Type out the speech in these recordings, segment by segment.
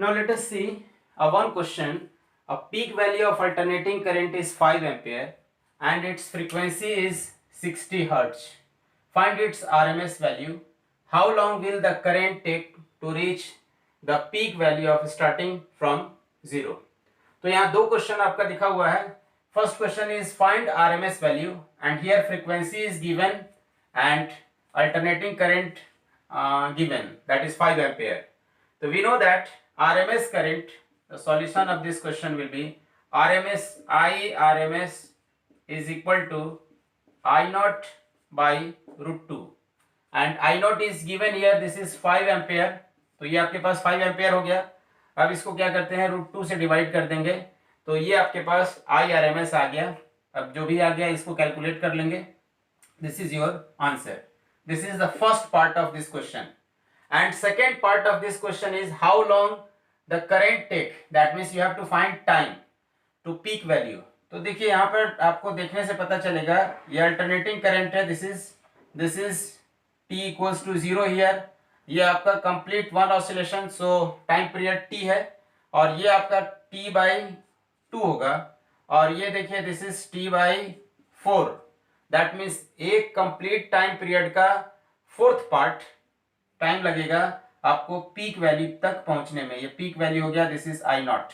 Now let us see one question. A peak value of alternating current is 5 ampere and its frequency is 60 hertz. Find its RMS value. How long will the current take to reach the peak value of starting from 0? तो यहाँ दो question आपका दिखा हुआ है. First question is find RMS value and here frequency is given and alternating current given, that is 5 ampere. So we know that RMS current, the solution of this question will be RMS is equal to I naught by root 2 and I naught is given here, this is 5 ampere. तो ये आपके पास 5 ampere हो गया. अब इसको क्या करते हैं, रूट 2 से डिवाइड कर देंगे तो ये आपके पास IRMS आ गया. अब जो भी आ गया इसको कैलकुलेट कर लेंगे. This is your answer. This is the first part of this question. And second part of this question is how long the current take. That means you have to find time to peak value. तो देखिए यहाँ पर आपको देखने से पता चलेगा ये अल्टरनेटिंग करंट है. This is t equals to 0 here. ये आपका कंप्लीट वन ऑसिलेशन, सो टाइम पीरियड t है और ये आपका t by 2 होगा और ये देखिए this is t by 4. That means एक कंप्लीट टाइम पीरियड का फोर्थ पार्ट टाइम लगेगा आपको पीक वैल्यू तक पहुंचने में. ये पीक वैल्यू हो गया, this is I not.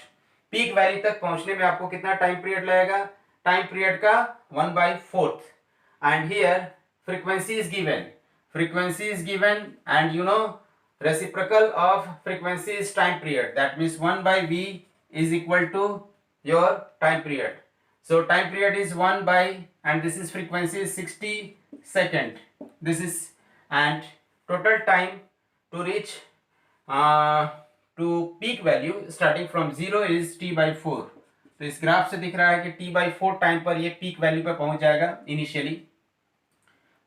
Peak value तक पहुंचने में आपको कितना टाइम पीरियड लगेगा, टाइम पीरियड का 1/4. And here frequency is given and you know reciprocal of frequency is time period. That means 1/v is equal to your time period. So time period is 1 by and this is frequency is 60 second. This is and total time to reach to peak value starting from 0 is t by 4. तो इस graph से दिख रहा है कि t by 4 time पर ये peak value पर पहुंच जाएगा इनिशियली.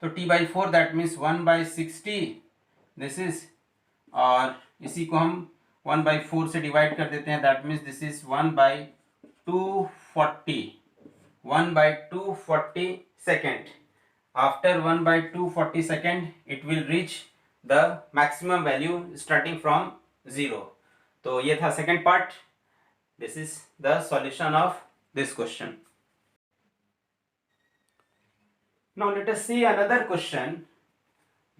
तो t by 4 that means 1/60 this is, और इसी को हम 1/4 से डिवाइड कर देते हैं. That means this is 1/240. 1/240 second. After 1/240 second, it will reach the maximum value starting from 0. तो ये था second part. This is the solution of this question. Now let us see another question.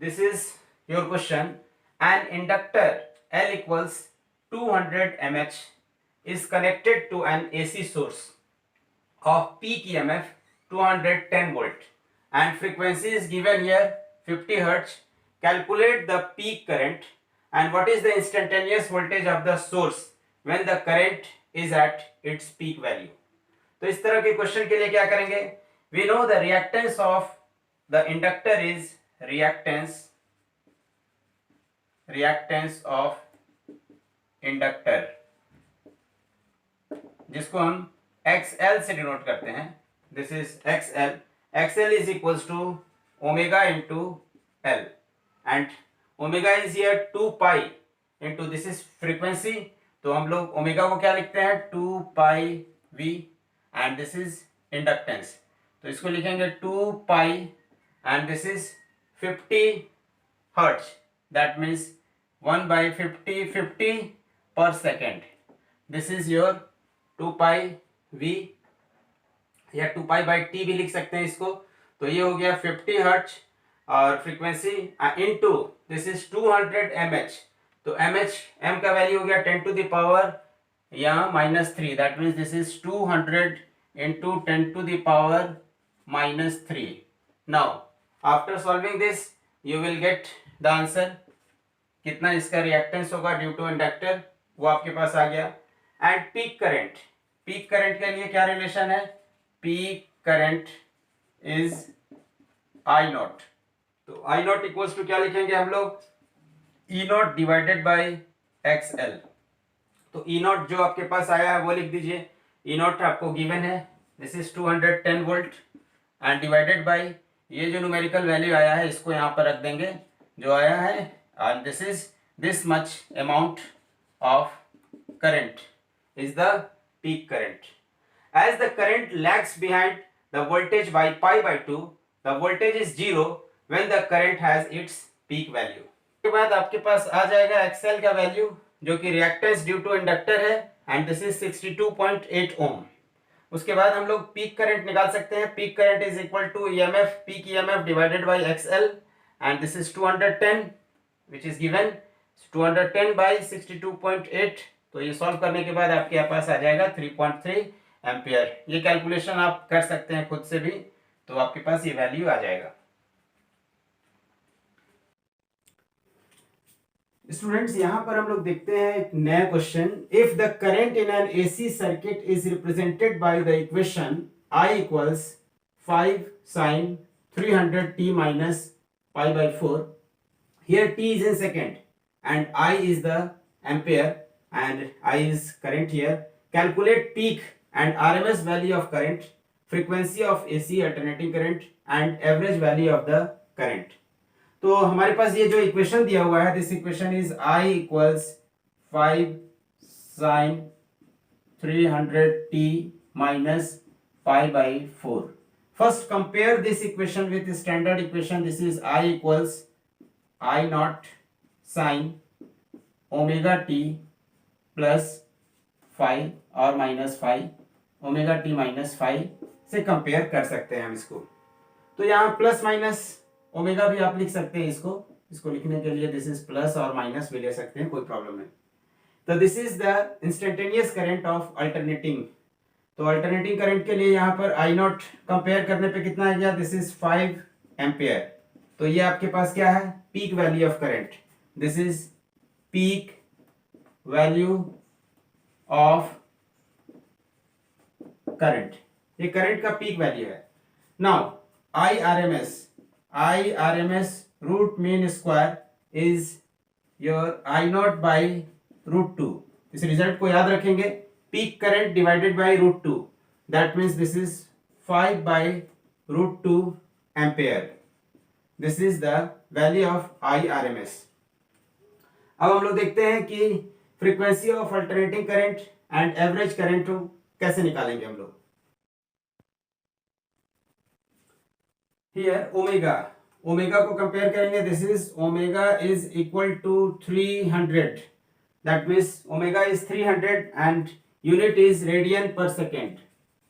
This is your question. An inductor L equals 200 mH is connected to an AC source of peak EMF 210 volt and frequency is given here 50 hertz. Calculate the peak current and what is the instantaneous voltage of the source when the current is at its peak value. तो इस तरह के question के लिए क्या करेंगे, we know the reactance of the inductor is reactance of inductor जिसको हम XL से डिनोट करते हैं. This is XL is equals to omega into L and omega is here 2 pi into this is frequency. तो हम लोग omega को क्या लिखते हैं, 2 pi V and this is inductance. तो इसको लिखेंगे 2 pi and this is 50 hertz. That means 1/50 per second. This is your 2 pi V या 2 पाई बाई टी भी लिख सकते हैं इसको. तो ये हो गया 50 हर्ट्ज और frequency into this is 200 mH. तो m का वैल्यू हो गया 10 टू द पावर यहाँ -3. That means this is 200 into 10 to the power -3. Now after solving this you will get the answer. कितना इसका रिएक्टेंस होगा ड्यू टू इंडक्टर वो आपके पास आ गया. एंड पीक करंट के लिए क्या रिलेशन है, peak current is I not. तो आई नॉट इक्वल्स टू क्या लिखेंगे हम लोग, ई नॉट डिवाइडेड बाई XL. तो ई नॉट जो आपके पास आया है वो लिख दीजिए. ई नॉट आपको गिवन है, this is 210 volt and divided by ये जो न्यूमेरिकल वैल्यू आया है इसको यहाँ पर रख देंगे जो आया है. And this is this much amount of current is the peak current. As the current lags behind the voltage by pi by 2, the voltage is 0 when the current has its peak value. के बाद आपके पास आ जाएगा XL का value. जो कि reactance due to inductor है and this is 62.8 ohm. उसके बाद हम लोग पीक करंट निकाल सकते हैं। Peak current is equal to EMF, peak EMF divided by XL and this is 210 which is given 210 by 62.8। तो ये सॉल्व करने के बाद आपके पास आ जाएगा 3.3 एम्पियर। ये कैलकुलेशन आप कर सकते हैं खुद से भी, तो आपके पास ये वैल्यू आ जाएगा। स्टूडेंट्स यहाँ पर हम लोग देखते हैं एक नया question. If the current in an AC circuit is represented by the equation I equals 5 sin 300t minus pi by 4, here t is in second and I is the ampere and I is current here. Calculate peak and RMS value of current, frequency of AC alternating current and average value of the current. तो हमारे पास ये जो equation दिया हुआ है, this equation is I equals 5 sin 300t minus pi by 4. First compare this equation with the standard equation. This is I equals I naught sin omega t plus phi और minus phi, omega t minus phi से compare कर सकते हैं हम इसको। तो यहाँ plus minus omega भी आप लिख सकते हैं। इसको लिखने के लिए दिस इज प्लस और माइनस भी ले सकते हैं, कोई प्रॉब्लम नहीं। तो this is the instantaneous current of alternating. तो अल्टरनेटिंग करंट के लिए यहाँ पर आई नॉट कंपेयर करने पे कितना आ गया, दिस इज 5 एम्पियर। तो ये आपके पास क्या है, peak value of current. This is peak value of current, ये करंट का पीक वैल्यू है। Now IRMS root mean square is your I not by √2। इस रिजल्ट को याद रखेंगे, peak current divided by √2, that means this is 5 by √2 ampere. This is the value of IRMS। अब हम लोग देखते हैं कि frequency of alternating current and average current कैसे निकालेंगे हम लोग। हियर ओमेगा को कंपेयर करेंगे, this is omega is equal to 300, that means omega is 300 and unit is radian per second.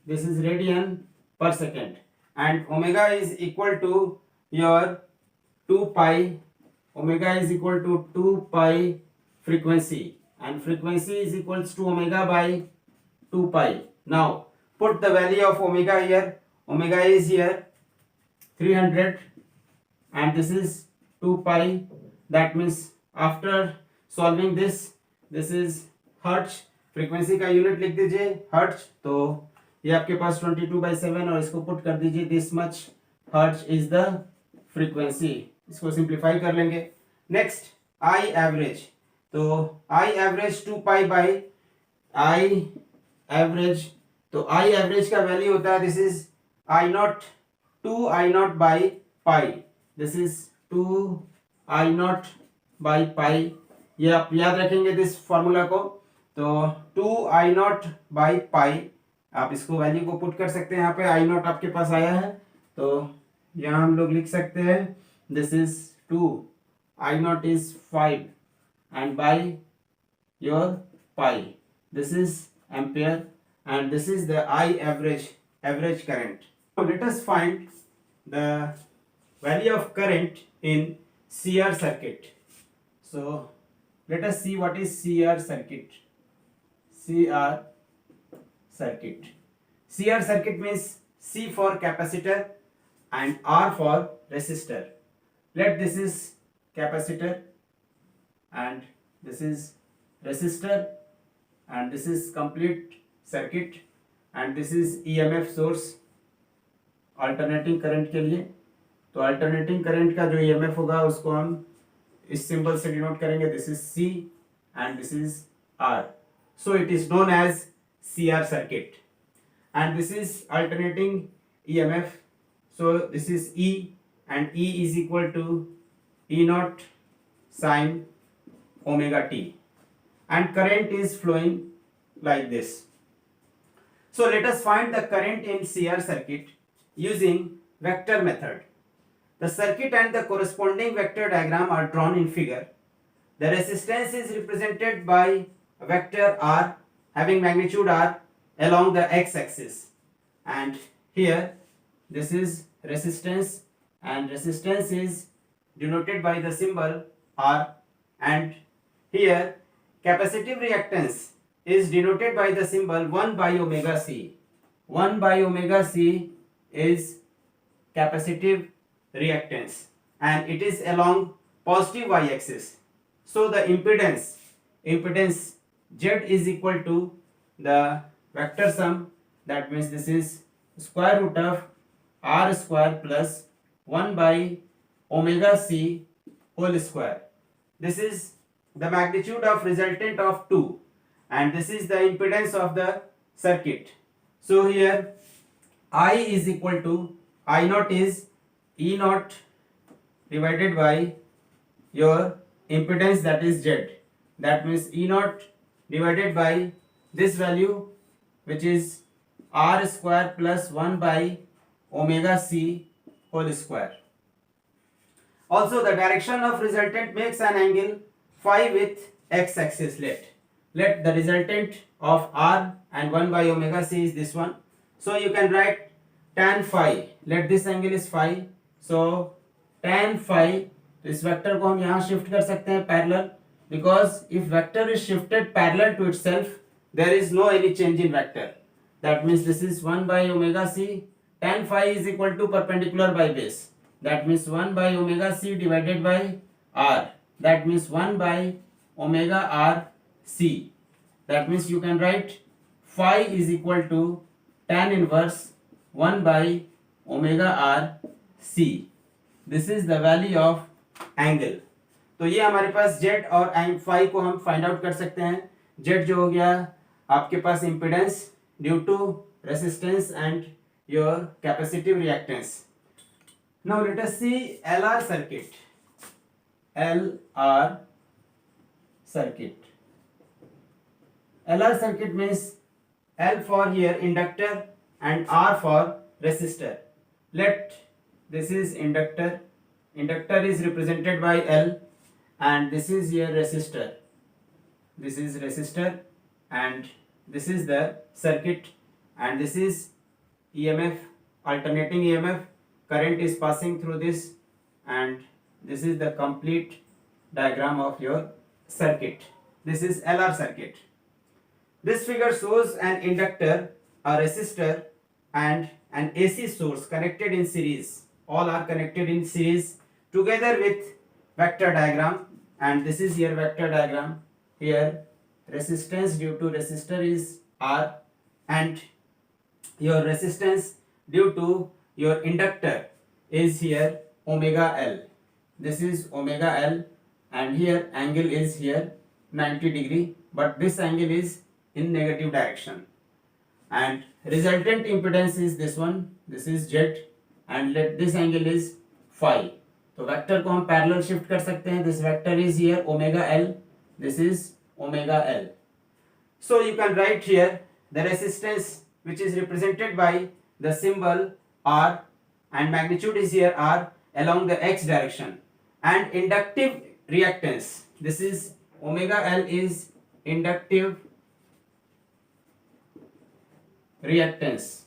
This is radian per second and omega is equal to your 2 pi, omega is equal to 2 pi frequency and frequency is equals to omega by 2 pi. Now put the value of omega here. Omega is here 300 and this is 2 pi. That means after solving this is hertz. frequency का unit लिख दीजिए hertz। तो ये आपके पास 22/7 और इसको put कर दीजिए this much hertz is the frequency। इसको सिंप्लीफाई कर लेंगे। नेक्स्ट I average, तो I average 2 pi by I average, तो I average का वैल्यू होता है this is I not 2 I not by pi, this is 2 I not by pi. ये आप याद रखेंगे दिस फॉर्मूला को। तो 2 I नॉट बाई पाई, आप इसको वैल्यू को पुट कर सकते हैं। यहाँ पे I नॉट आपके पास आया है, तो यहाँ हम लोग लिख सकते हैं this is 2 I not is 5 and by your pi, this is ampere and this is the I average current. So let us find the value of current in CR circuit. So let us see what is CR circuit. CR circuit means C for capacitor and R for resistor. Let this is capacitor and this is resistor and this is complete circuit and this is EMF source alternating current के लिए। तो alternating current का जो EMF होगा उसको हम इस symbol से डिनोट करेंगे, this is C and this is R, so it is known as CR circuit and this is alternating EMF, so this is E and E is equal to E naught sin omega t and current is flowing like this. So let us find the current in CR circuit using vector method. The circuit and the corresponding vector diagram are drawn in figure. The resistance is represented by a vector R having magnitude R along the x-axis, and here this is resistance, and resistance is denoted by the symbol R, and here capacitive reactance is denoted by the symbol 1 by omega C. 1 by omega C is capacitive reactance and it is along positive y-axis. So the impedance Z is equal to the vector sum, that means this is square root of R square plus 1 by omega C whole square. This is the magnitude of resultant of 2 and this is the impedance of the circuit. So here I is equal to I naught is E naught divided by your impedance, that is Z. That means E naught divided by this value, which is R square plus 1 by omega C whole square. Also the direction of resultant makes an angle phi with x-axis. Let the resultant of R and 1 by omega C is this one. So you can write tan phi. Let this angle is phi. So tan phi, इस vector को हम यहाँ shift कर सकते हैं parallel, because if vector is shifted parallel to itself, there is no any change in vector. That means this is 1 by omega C. Tan phi is equal to perpendicular by base. That means 1 by omega C divided by R. That means 1 by omega R C. That means you can write phi is equal to tan inverse 1 by omega R C. This is the value of angle. तो ये हमारे पास Z और phi को हम find out कर सकते हैं. Z जो हो गया आपके पास impedance due to resistance and your capacitive reactance. Now let us see LR circuit. LR circuit. LR circuit means L for here inductor and R for resistor. Let this is inductor. Inductor is represented by L and this is here resistor. This is resistor and this is the circuit and this is EMF, alternating EMF. Current is passing through this and this is the complete diagram of your circuit. This is LR circuit. This figure shows an inductor, a resistor and an AC source connected in series. All are connected in series together with vector diagram, and this is your vector diagram. Here resistance due to resistor is R and your resistance due to your inductor is here omega L. This is omega L and here angle is here 90 degree, but this angle is in negative direction, and resultant impedance is this one. This is Z and let this angle is phi. तो vector को हम parallel shift कर सकते हैं. This vector is here omega L, this is omega L. So you can write here the resistance which is represented by the symbol R and magnitude is here R along the x direction, and inductive reactance, this is omega L is inductive reactance.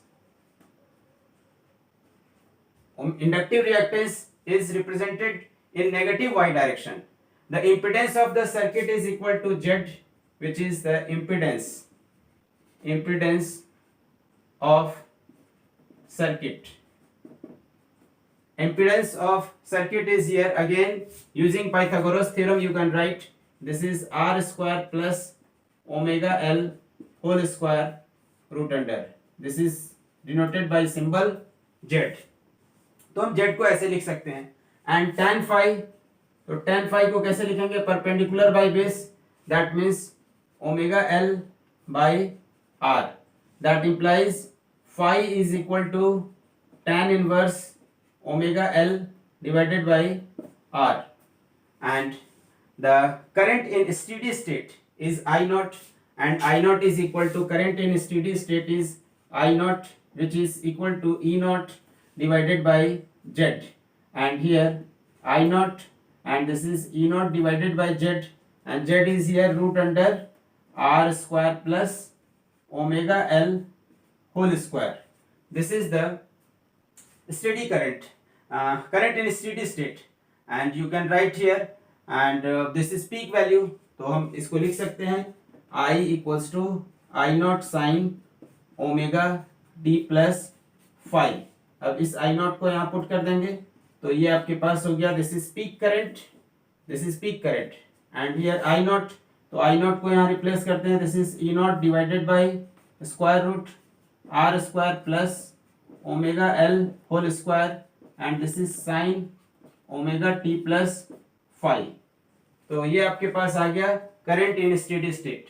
Inductive reactance is represented in negative y direction. The impedance of the circuit is equal to Z, which is the impedance of circuit. Impedance of circuit is here again using Pythagoras theorem. You can write this is R square plus omega L whole square root under. This is denoted by symbol Z. तो हम Z को ऐसे लिख सकते हैं. And tan phi, तो tan phi को कैसे लिखेंगे? Perpendicular by base. That means omega L by R. That implies phi is equal to tan inverse omega L divided by R. And the current in steady state is I naught, and I naught is equal to current in steady state is I naught, which is equal to E naught divided by Z, and here I naught and this is E naught divided by Z, and z is here root under r square plus omega L whole square. This is the steady current, current in steady state, and you can write here, and this is peak value. तो हम इसको लिख सकते हैं I equals to I not sine omega d plus five. अब इस I not को यहाँ पुट कर देंगे तो ये आपके पास हो गया this is peak current, this is peak current, and here I not, तो I नॉट को यहाँ रिप्लेस करते हैं, this is E not divided by square root r square plus omega L whole square, and this is sine omega t plus five. तो ये आपके पास आ गया current in steady state.